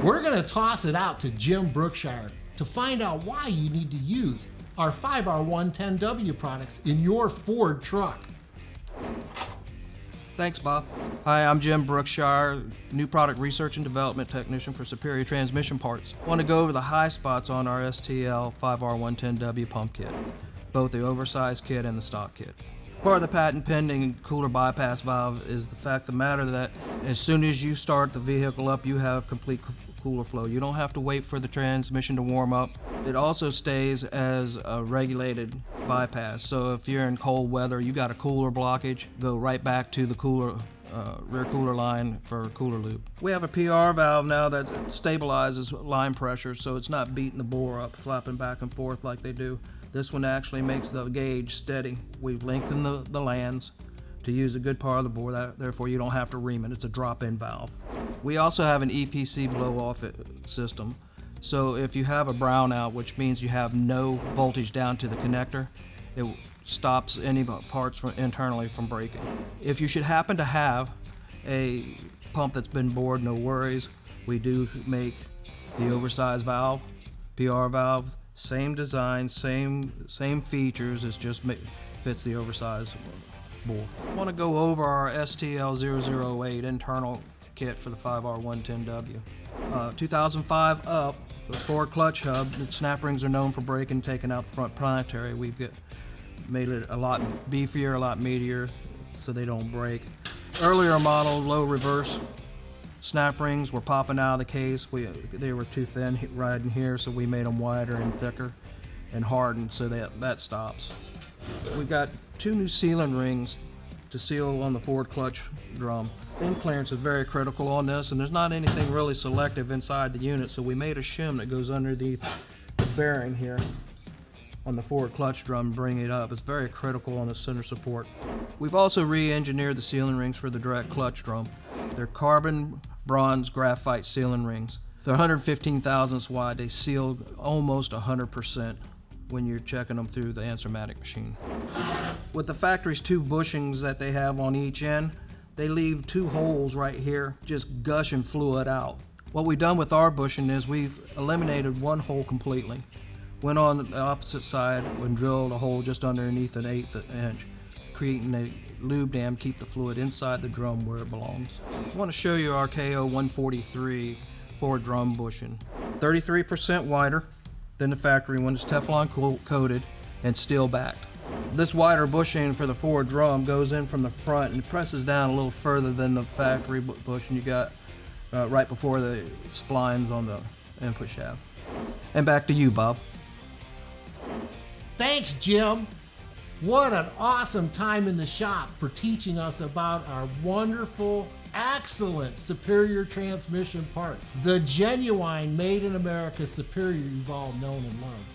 We're going to toss it out to Jim Brookshire to find out why you need to use our 5R110W products in your Ford truck. Thanks, Bob. Hi, I'm Jim Brookshire, new product research and development technician for Superior Transmission Parts. I want to go over the high spots on our STL-5R110W pump kit, both the oversized kit and the stock kit. Part of the patent pending cooler bypass valve is the fact of the matter that as soon as you start the vehicle up, you have complete cooler flow. You don't have to wait for the transmission to warm up. It also stays as a regulated bypass. So if you're in cold weather, you got a cooler blockage, go right back to the cooler rear cooler line for cooler loop. We have a PR valve now that stabilizes line pressure, so it's not beating the bore up, flapping back and forth like they do. This one actually makes the gauge steady. We've lengthened the lands to use a good part of the bore, therefore you don't have to ream it. It's a drop-in valve. We also have an EPC blow-off system. So if you have a brownout, which means you have no voltage down to the connector, it stops any parts internally from breaking. If you should happen to have a pump that's been bored, no worries. We do make the oversized valve, PR valve, same design, same features, it just fits the oversized bore. I want to go over our STL008 internal kit for the 5R110W. 2005 up, the Ford clutch hub, the snap rings are known for breaking, taking out the front planetary. We've made it a lot beefier, a lot meatier, so they don't break. Earlier model, low reverse snap rings were popping out of the case. They were too thin right in here, so we made them wider and thicker and hardened so that stops. We've got 2 new sealing rings to seal on the Ford clutch drum. In clearance is very critical on this, and there's not anything really selective inside the unit, so we made a shim that goes underneath the bearing here on the Ford clutch drum, bring it up. It's very critical on the center support. We've also re-engineered the sealing rings for the direct clutch drum. They're carbon bronze graphite sealing rings. They're 115 thousandths wide. They seal almost 100% when you're checking them through the Answermatic machine. With the factory's 2 bushings that they have on each end, they leave 2 holes right here, just gushing fluid out. What we've done with our bushing is we've eliminated 1 hole completely. Went on the opposite side and drilled a hole just underneath an 1/8 inch, creating a lube dam, keep the fluid inside the drum where it belongs. I want to show you our KO143 Ford drum bushing. 33% wider than the factory one. It's Teflon coated and steel backed. This wider bushing for the Ford drum goes in from the front and presses down a little further than the factory bushing you got right before the splines on the input shaft. And back to you, Bob. Thanks, Jim. What an awesome time in the shop for teaching us about our wonderful, excellent Superior transmission parts. The genuine made in America Superior you've all known and loved.